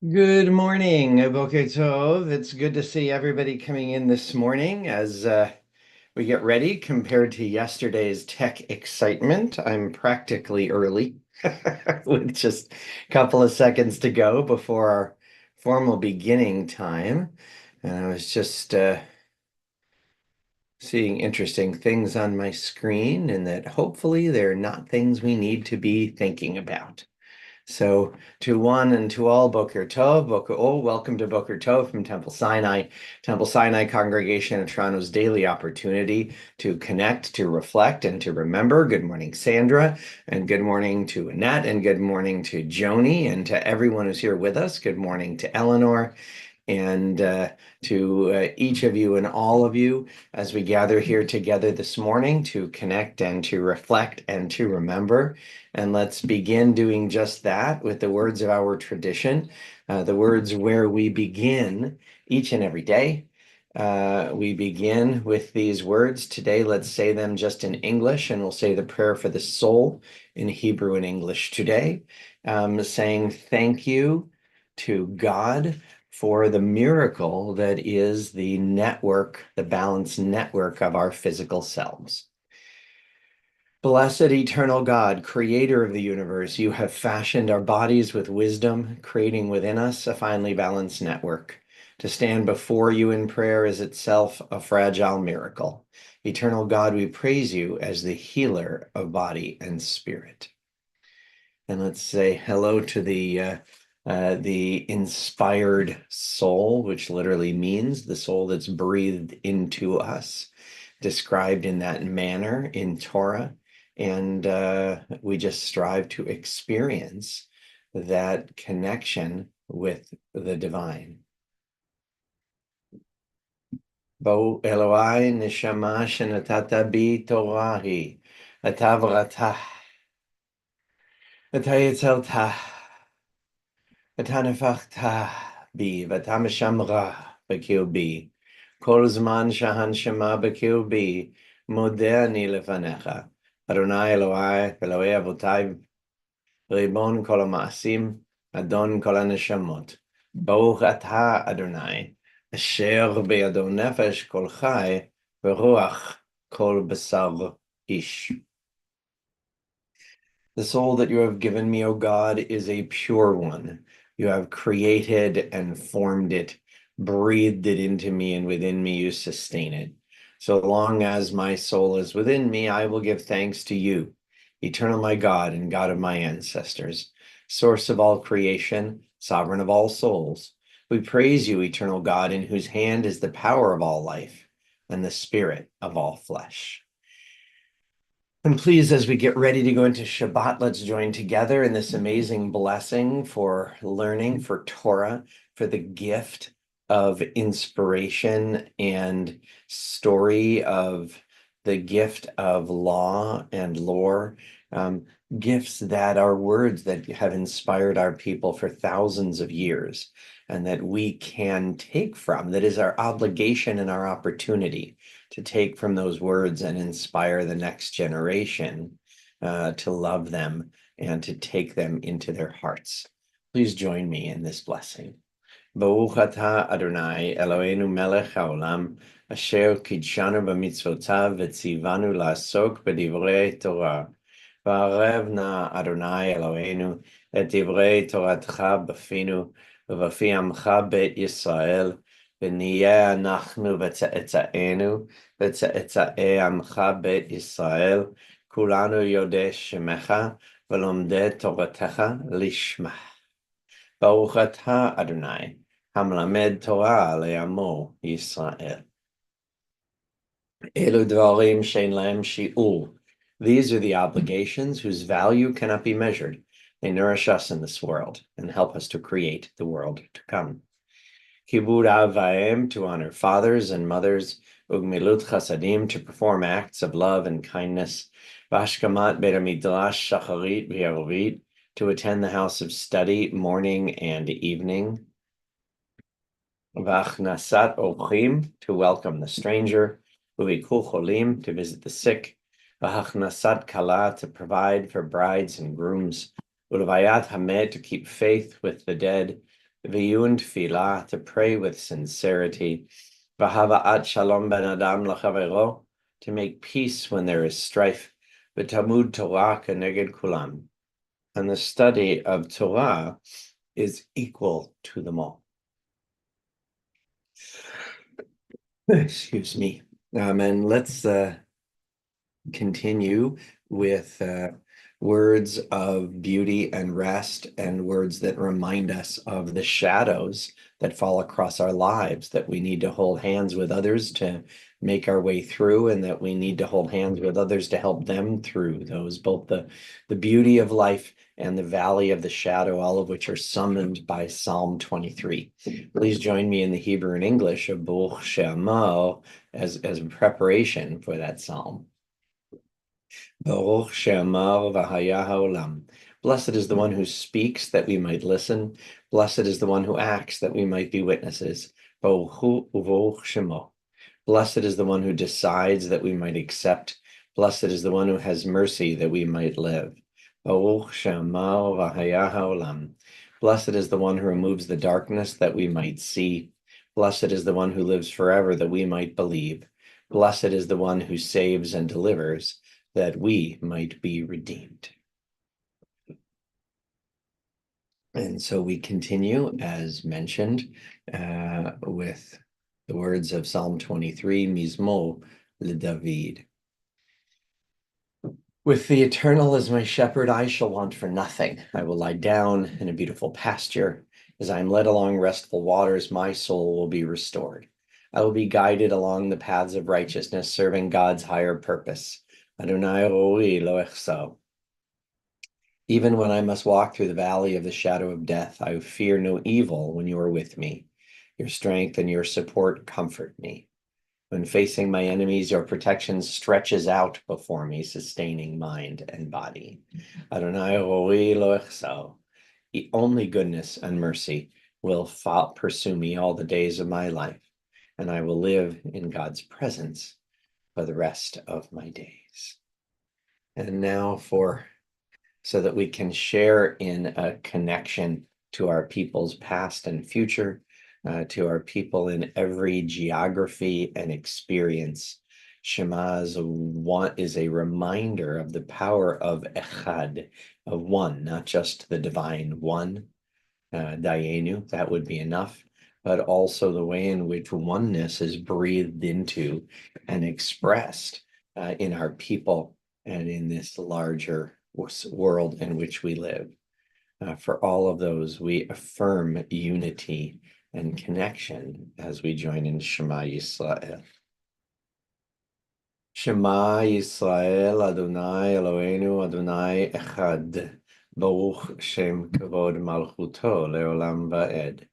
Good morning, Boker Tov. It's good to see everybody coming in this morning as we get ready compared to yesterday's tech excitement. I'm practically early with just a couple of seconds to go before our formal beginning time. And I was just seeing interesting things on my screen, and that hopefully they're not things we need to be thinking about. So to one and to all, Boker Tov, welcome to Boker Tov from Temple Sinai. Temple Sinai Congregation of Toronto's daily opportunity to connect, to reflect, and to remember. Good morning, Sandra, and good morning to Annette, and good morning to Joni, and to everyone who's here with us. Good morning to Eleanor, and to each of you and all of you as we gather here together this morning to connect and to reflect and to remember. And let's begin doing just that with the words of our tradition, the words where we begin each and every day. We begin with these words. Today, let's say them just in English, and we'll say the prayer for the soul in Hebrew and English today, saying thank you to God for the miracle that is the network, the balanced network of our physical selves. Blessed eternal God, creator of the universe, you have fashioned our bodies with wisdom, creating within us a finely balanced network. To stand before you in prayer is itself a fragile miracle. Eternal God, we praise you as the healer of body and spirit. And let's say hello to the inspired soul, which literally means the soul that's breathed into us, described in that manner in Torah. And we just strive to experience that connection with the divine. Bo Eloi neshama shenatata bi Torahi, atavrata, atayitzalta. ואתה נפחת בי, ואתה משמרה בקרבי. כל זמן שהנשמה בקרבי, מודה אני לפניך. אדוני אלוהי, אלוהי אבותיי, ריבון כל המעשים, אדון כל הנשמות. ברוך אתה, אדוני, אשר בידו נפש כל חי, ורוח כל בשר איש. The soul that you have given me, O God, is a pure one. You have created and formed it, breathed it into me, and within me you sustain it. So long as my soul is within me, I will give thanks to you, eternal my God and God of my ancestors, source of all creation, sovereign of all souls. We praise you, eternal God, in whose hand is the power of all life and the spirit of all flesh. And please, as we get ready to go into Shabbat, let's join together in this amazing blessing for learning, for Torah, for the gift of inspiration and story of the gift of law and lore, gifts that are words that have inspired our people for thousands of years and that we can take from, that is our obligation and our opportunity to take from those words and inspire the next generation to love them and to take them into their hearts. Please join me in this blessing. Baruch atah Adonai Eloheinu melech haolam asher kidshanu b'mitzvotav v'tzivanu la'asok b'divrei Torah. V'arev na Adonai Eloheinu et divrei Toratcha b'finu ובפי עמך בית ישראל, ונהיה אנחנו וצאצאינו, וצאצאי עמך בית ישראל, כולנו יודעי שמך, ולומדי תורתך לשמה. ברוך אתה, אדוני, המלמד תורה לעמו ישראל. אלו דברים שאין להם שיעור. These are the obligations whose value cannot be measured. They nourish us in this world and help us to create the world to come. Kibud av va'em, to honor fathers and mothers, ugmilut chasadim, to perform acts of love and kindness, vashkamat beit midrash shacharit v'yarovit, to attend the house of study morning and evening, v'achnasat ochim, to welcome the stranger, uvikul cholim, to visit the sick, v'achnasat kala, to provide for brides and grooms, Ulvayat Hamed, to keep faith with the dead, v'yun tefillah, to pray with sincerity, v'hava'at shalom ben adam l'chavero, to make peace when there is strife, v'tamud Torah keneged kulam, and the study of Torah is equal to them all. Excuse me. And let's continue with words of beauty and rest, and words that remind us of the shadows that fall across our lives, that we need to hold hands with others to make our way through, and that we need to hold hands with others to help them through those, both the beauty of life and the valley of the shadow, all of which are summoned by Psalm 23. Please join me in the Hebrew and English of Baruch She'amar as preparation for that psalm. Baruch She'amar v'haya ha'olam. Blessed is the one who speaks that we might listen. Blessed is the one who acts that we might be witnesses. Baruch hu u'baruch shemo. Blessed is the one who decides that we might accept. Blessed is the one who has mercy that we might live. Baruch She'amar v'haya ha'olam. Blessed is the one who removes the darkness that we might see. Blessed is the one who lives forever that we might believe. Blessed is the one who saves and delivers, that we might be redeemed. And so we continue, as mentioned, with the words of Psalm 23, Mizmo LeDavid. With the Eternal as my shepherd, I shall want for nothing. I will lie down in a beautiful pasture. As I am led along restful waters, my soul will be restored. I will be guided along the paths of righteousness, serving God's higher purpose. Adonai roi lo echso. Even when I must walk through the valley of the shadow of death, I fear no evil when you are with me. Your strength and your support comfort me. When facing my enemies, your protection stretches out before me, sustaining mind and body. Adonai roi lo echso. Only goodness and mercy will pursue me all the days of my life, and I will live in God's presence for the rest of my days. And now so that we can share in a connection to our people's past and future, to our people in every geography and experience. Shema is a reminder of the power of Echad, of one, not just the divine one, Dayenu, that would be enough, but also the way in which oneness is breathed into and expressed in our people and in this larger world in which we live. For all of those, we affirm unity and connection as we join in Shema Yisrael. Shema Yisrael, Adonai Eloheinu, Adonai Echad, Baruch Shem Kavod Malchuto Leolam Va'ed.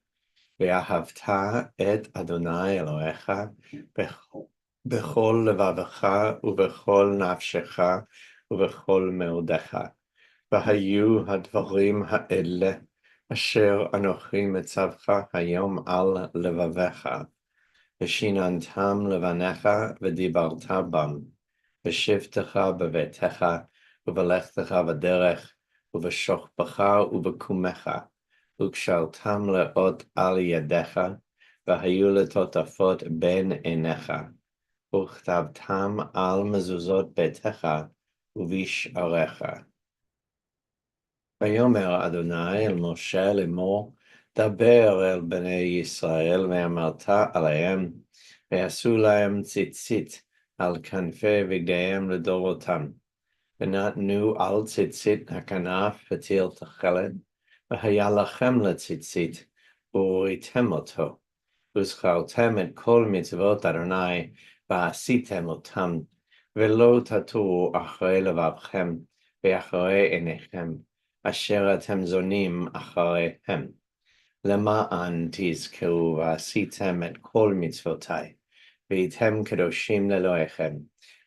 Ve'ahavta et Adonai Elohecha bechol levavecha ubechol nafshecha ubechol meodecha. והיו הדברים האלה אשר אנוכי מצווך היום על לבביך, ושיננתם לבניך ודיברת בם, בשבתך בביתך, ובלכתך בדרך, ובשוכבך ובקומך, וקשרתם לאות על ידיך, והיו לטוטפות בין עיניך, וכתבתם על מזוזות ביתך ובשעריך. ויאמר אדוני אל משה לאמור, דבר אל בני ישראל ואמרת עליהם, ויעשו להם ציצית על כנפי בגדיהם לדורותם, ונתנו על ציצית הכנף פתיל תכלת, והיה לכם לציצית, וראיתם אותו, וזכרתם את כל מצוות אדוני, ועשיתם אותם, ולא תטורו אחרי לבבכם, ואחרי עיניכם, אשר אתם זונים אחריהם, למען תזכרו ועשיתם את כל מצוותיי, והייתם קדושים לאלוהיכם,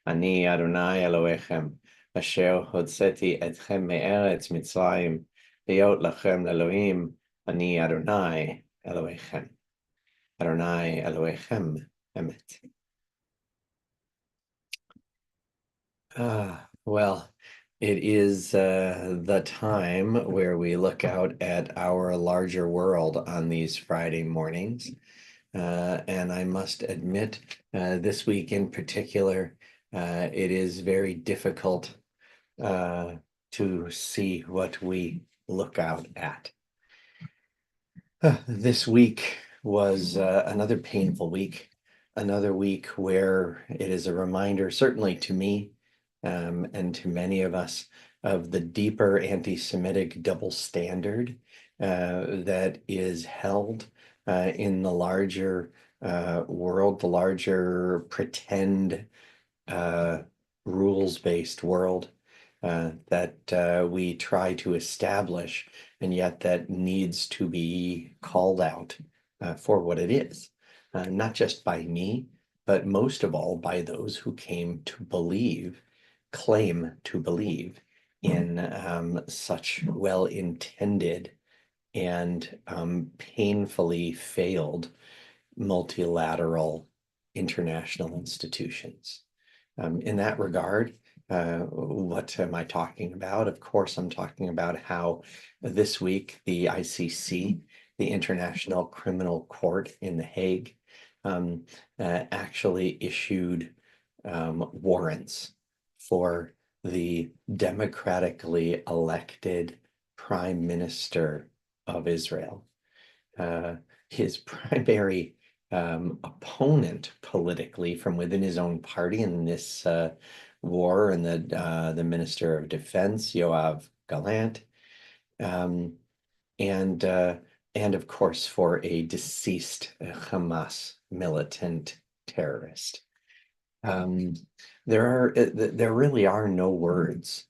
אני אדוני אלוהיכם, אשר הוצאתי אתכם מארץ מצרים, להיות לכם לאלוהים, אני אדוני אלוהיכם. אדוני אלוהיכם אמת. Well, It is the time where we look out at our larger world on these Friday mornings. And I must admit, this week in particular, it is very difficult to see what we look out at. This week was another painful week, another week where it is a reminder, certainly to me, and to many of us, of the deeper anti-Semitic double standard that is held in the larger world, the larger pretend uh, rules-based world that we try to establish, and yet that needs to be called out for what it is, not just by me, but most of all by those who claim to believe in such well-intended and painfully failed multilateral international institutions. In that regard, what am I talking about? Of course, I'm talking about how this week the ICC, the International Criminal Court in The Hague, actually issued warrants for the democratically elected Prime Minister of Israel. His primary opponent politically from within his own party in this war, and the Minister of Defense, Yoav Gallant, um, and and of course for a deceased Hamas militant terrorist. Um, there really are no words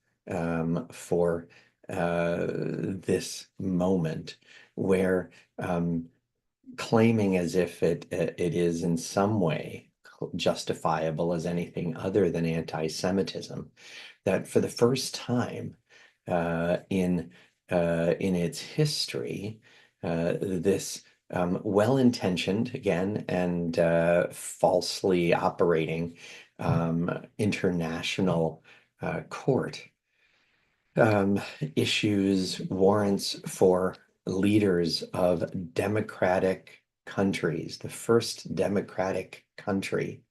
for this moment where claiming as if it is in some way justifiable as anything other than anti-Semitism, that for the first time in its history, this well-intentioned again and falsely operating international court issues warrants for leaders of democratic countries. The first democratic country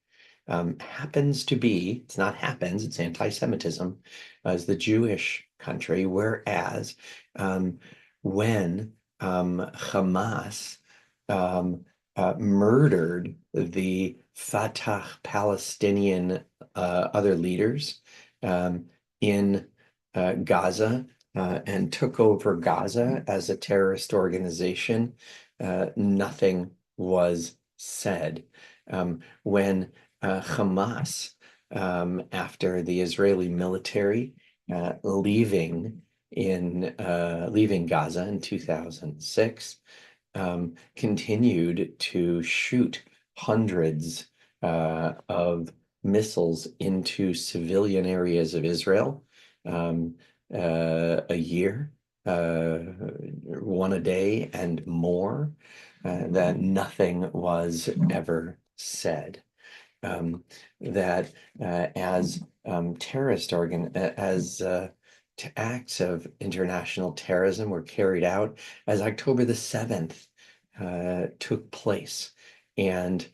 happens to be, it's not happens, it's anti-Semitism, as the Jewish country, whereas when Hamas murdered the Fatah Palestinian other leaders in Gaza and took over Gaza as a terrorist organization, nothing was said. When Hamas, after the Israeli military leaving Gaza in 2006, continued to shoot hundreds of missiles into civilian areas of Israel a year, one a day and more, that nothing was ever said. That as acts of international terrorism were carried out, as October the 7th took place, and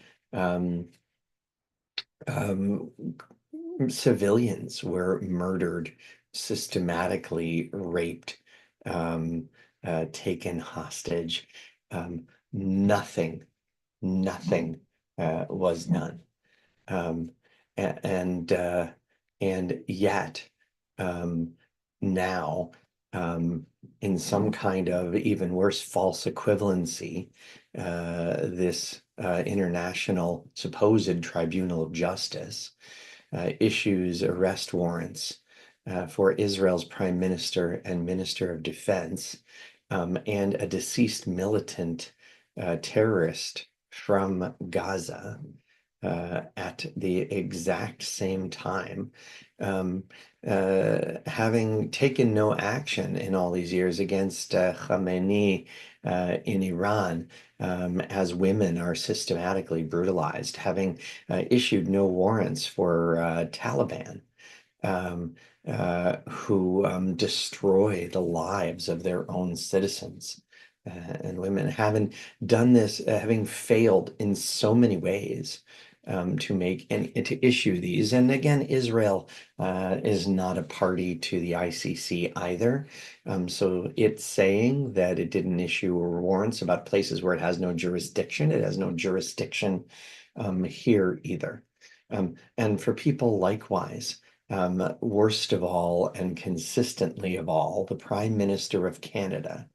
civilians were murdered, systematically raped, taken hostage. Nothing was done. And yet now, in some kind of even worse false equivalency, this international supposed tribunal of justice issues arrest warrants for Israel's prime minister and minister of defense, and a deceased militant terrorist from Gaza at the exact same time, having taken no action in all these years against Khamenei in Iran, as women are systematically brutalized, having issued no warrants for Taliban. who destroy the lives of their own citizens and women, having done this, having failed in so many ways to make and to issue these. And again, Israel is not a party to the ICC either. So it's saying that it didn't issue warrants about places where it has no jurisdiction. It has no jurisdiction here either. And for people likewise, worst of all and consistently of all, the Prime Minister of Canada,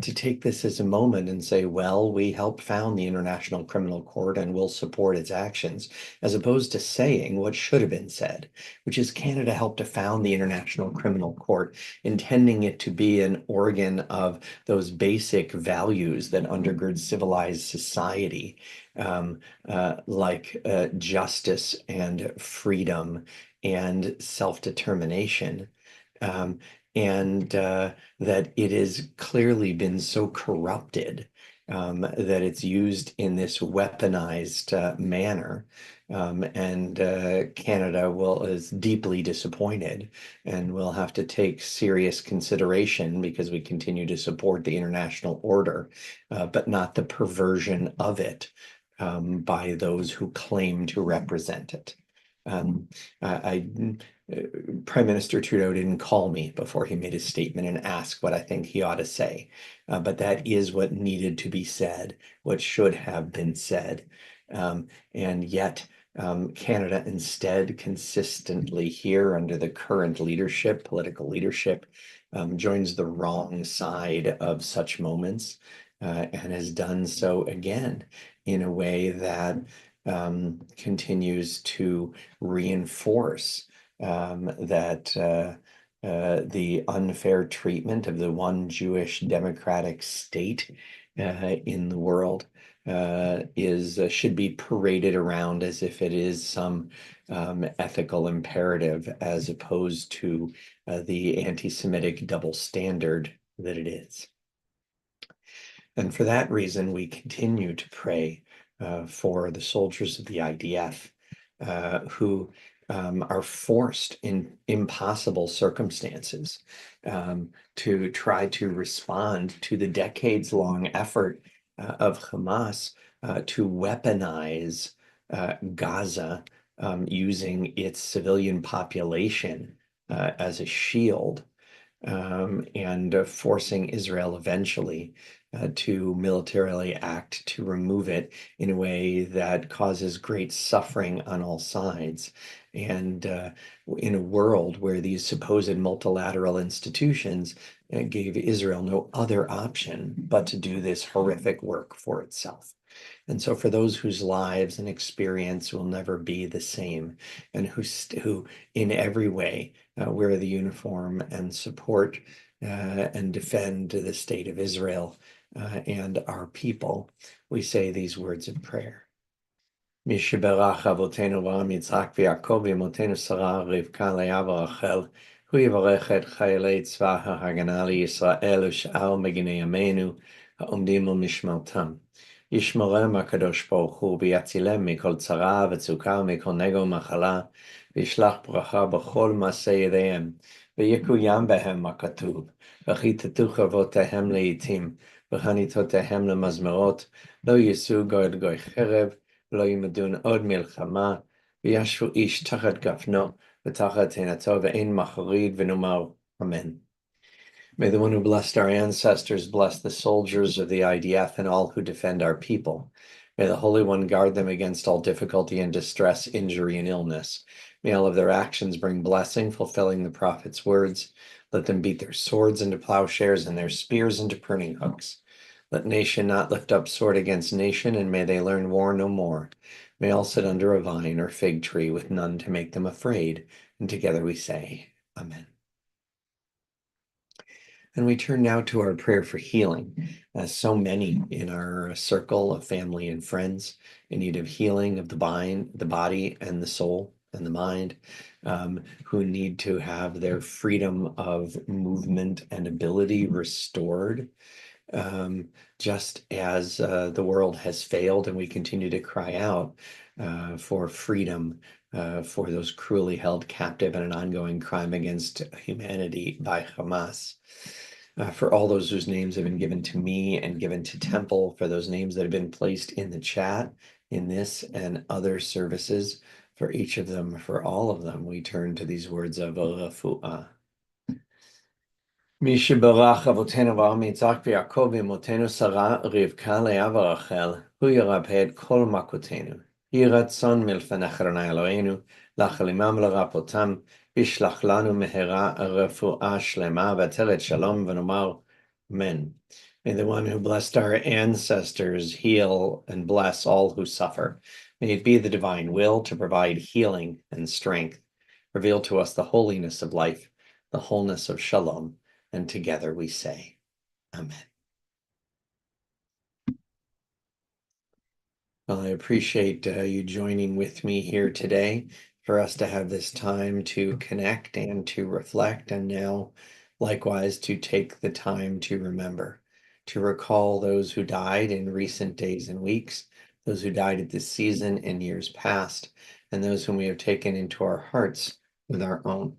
to take this as a moment and say, well, we helped found the International Criminal Court and will support its actions, as opposed to saying what should have been said, which is Canada helped to found the International Criminal Court, intending it to be an organ of those basic values that undergird civilized society, like justice and freedom and self-determination. And that it has clearly been so corrupted that it's used in this weaponized manner. And Canada is deeply disappointed and will have to take serious consideration because we continue to support the international order, but not the perversion of it by those who claim to represent it. Prime Minister Trudeau didn't call me before he made his statement and ask what I think he ought to say. But that is what needed to be said, what should have been said. And yet, Canada instead consistently here under the current leadership, political leadership, joins the wrong side of such moments and has done so again in a way that continues to reinforce that the unfair treatment of the one Jewish democratic state in the world should be paraded around as if it is some ethical imperative, as opposed to the anti-Semitic double standard that it is. And for that reason, we continue to pray for the soldiers of the IDF who are forced in impossible circumstances to try to respond to the decades-long effort of Hamas to weaponize Gaza using its civilian population as a shield. And forcing Israel eventually to militarily act to remove it in a way that causes great suffering on all sides. And in a world where these supposed multilateral institutions gave Israel no other option but to do this horrific work for itself. And so for those whose lives and experience will never be the same, and who in every way wear the uniform and support and defend the state of Israel and our people, we say these words of prayer. מי שברך אבותינו אברהם יצחק ויעקב ואמותינו שרה רבקה לאה ורחל, הוא יברך את חיילי צבא ההגנה לישראל ושאר מגיני עמנו העומדים על משמרתם. ישמרם הקדוש ברוך הוא ויצילם מכל צרה וצוקה ומכל נגע ומחלה, וישלח ברכה בכל מעשה ידיהם, ויקוים בהם הכתוב, וכיתתו חרבותיהם לעתים, וחניתותיהם למזמרות, לא יישאו גוי גוי חרב, לא ילמדון עוד מלחמה, וישבו איש תחת גפנו ותחת תאנתו, ואין מחריד, ונאמר אמן. May the one who blessed our ancestors bless the soldiers of the IDF and all who defend our people. May the Holy One guard them against all difficulty and distress, injury and illness. May all of their actions bring blessing, fulfilling the prophet's words. Let them beat their swords into plowshares and their spears into pruning hooks. Let nation not lift up sword against nation, and may they learn war no more. May all sit under a vine or fig tree with none to make them afraid. And together we say, Amen. And we turn now to our prayer for healing. So many in our circle of family and friends in need of healing of the body and the soul and the mind, who need to have their freedom of movement and ability restored. just as the world has failed and we continue to cry out for freedom for those cruelly held captive in an ongoing crime against humanity by Hamas. For all those whose names have been given to me and given to Temple, for those names that have been placed in the chat in this and other services, for each of them, for all of them, we turn to these words of refuah. מי שברך אבותינו ואברהם יצחק ויעקב ואמותינו שרה רבקה לאה ורחל, הוא ירפא את כל מכותינו. יהי רצון מלפניך אדוני אלוהינו, להחלימם ולרפאותם, וישלח לנו מהרה רפואה שלמה ועטרת שלום ונאמר Amen. May the one who blessed our ancestors heal and bless all who suffer. May it be the divine will to provide healing and strength. Reveal to us the holiness of life, the wholeness of shalom, and together we say, Amen. Well, I appreciate you joining with me here today for us to have this time to connect and to reflect, and now likewise to take the time to remember, to recall those who died in recent days and weeks, those who died at this season in years past, and those whom we have taken into our hearts with our own.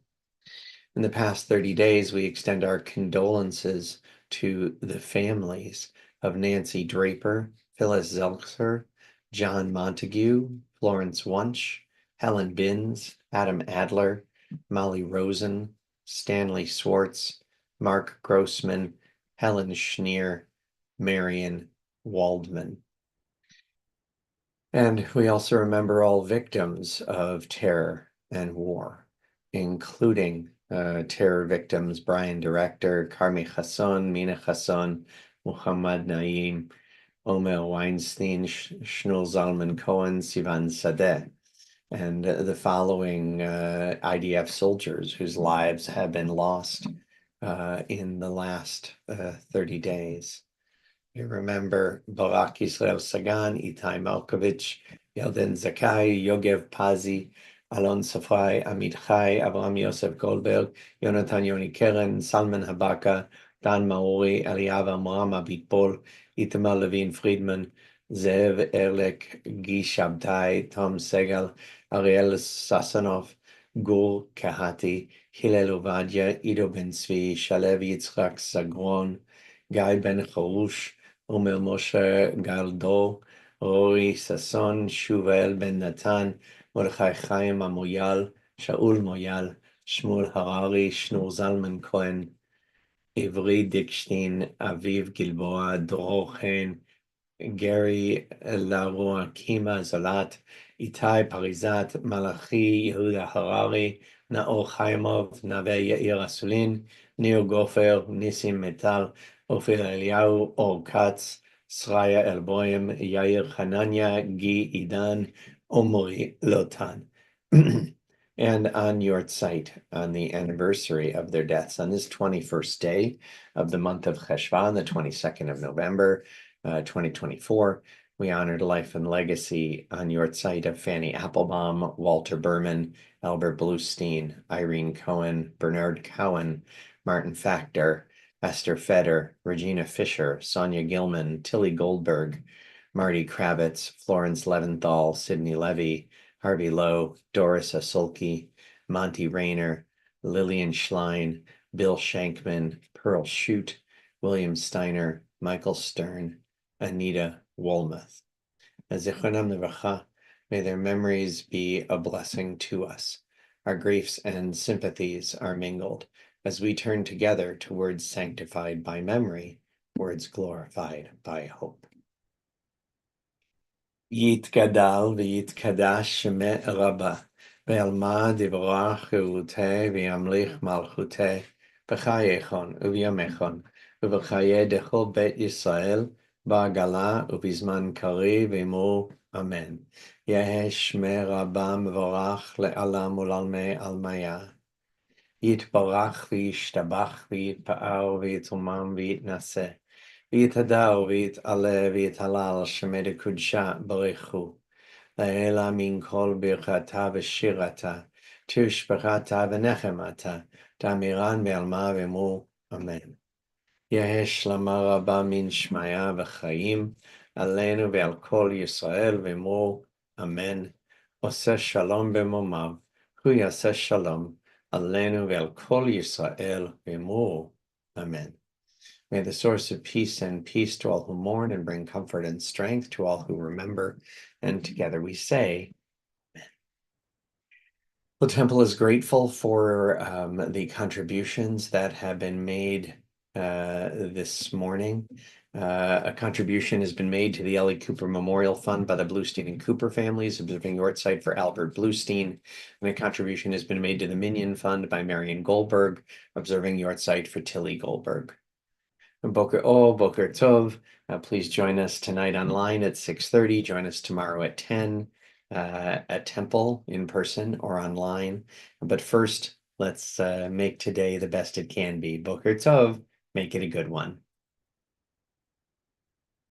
In the past 30 days, we extend our condolences to the families of Nancy Draper, Phyllis Zeltzer, John Montague, Florence Wunsch, Helen Binns, Adam Adler, Molly Rosen, Stanley Swartz, Mark Grossman, Helen Schneer, Marion Waldman. And we also remember all victims of terror and war, including terror victims Brian Director, Carmi Hassan, Mina Hassan, Muhammad Naeem, Omer Weinstein, Shmuel Zalman Cohen, Sivan Sadeh, and the following IDF soldiers whose lives have been lost in the last 30 days. We remember Barak Israel Sagan, Itai Malkovich, Yelden Zakai, Yogev Pazi, Alon Safai, Amit Chai, Avraham Yosef Goldberg, Yonatan Yoni Keren, Salman Habaka, Dan Maori, Eliav Amram Abitbol, Itamar Levine Friedman, Zev Erlek, Guy Shabtai, Tom Segal, Ariel Sasanov, Gur Kahati, Hillel Ovadia, Ido Ben Zvi, Shalev Yitzchak Sagron, Guy Ben Charush, Omer Moshe Galdo, Rory Sasson, Shuvael Ben Natan, Mordechai Chaim Amoyal, Shaul Moyal, Shmuel Harari, Shnur Zalman Cohen, Ivri Dickstein, Aviv Gilboa, Dror Chen, Gary Laroa Kima Zolat, Itai Parizat, Malachi Yehuda Harari, Naor Chaimov, Nave Yair Asulin, Nir Gofer, Nissim Metal, Ophir Eliyahu, Or Katz, Sraya Elboim, Yair Hananya, Gi Idan, Omri Lotan. And on yahrzeit, on the anniversary of their deaths, on this 21st day of the month of Cheshvan, the 22nd of November, 2024, we honored life and legacy on yahrzeit of Fanny Applebaum, Walter Berman, Albert Bluestein, Irene Cohen, Bernard Cowan, Martin Factor, Esther Feder, Regina Fisher, Sonia Gilman, Tilly Goldberg, Marty Kravitz, Florence Leventhal, Sidney Levy, Harvey Lowe, Doris Asulki, Monty Rayner, Lillian Schlein, Bill Shankman, Pearl Shute, William Steiner, Michael Stern, Anita Wolmuth. Zichronam Livracha, may their memories be a blessing to us. Our griefs and sympathies are mingled as we turn together to words sanctified by memory, words glorified by hope. יתגדל ויתקדש שמה רבה, וילמד יברך חירותי וימליך מלכותי, בחייכון ובימיכון, ובחיי דכל בית ישראל, בעגלה ובזמן קריב אמרו אמן. יהא שמה רבה מבורך לעולם ולעולמי עלמיה. יתברך וישתבח ויתפאר ויתרומם ויתנשא. ויתהדר ויתעלה ויתהלל שמי דקודשה ברכו. לעילה מן כל ברכתה ושירתה, תשבחתה ונחמתה, תאמירן בעלמה ואמרו אמן. יש לומר רבה מן שמיה וחיים, עלינו ועל כל ישראל ואמרו אמן. עושה שלום במומיו, הוא יעשה שלום, עלינו ועל כל ישראל ואמרו amen. May the source of peace send peace to all who mourn and bring comfort and strength to all who remember. And together we say, the temple is grateful for the contributions that have been made this morning. A contribution has been made to the Ellie Cooper Memorial Fund by the Bluestein and Cooper families, observing yahrzeit for Albert Bluestein. And a contribution has been made to the Minion Fund by Marion Goldberg, observing yahrzeit for Tilly Goldberg. Boker Tov. Please join us tonight online at 6:30. Join us tomorrow at 10 at Temple in person or online. But first, let's make today the best it can be. Boker Tov, make it a good one.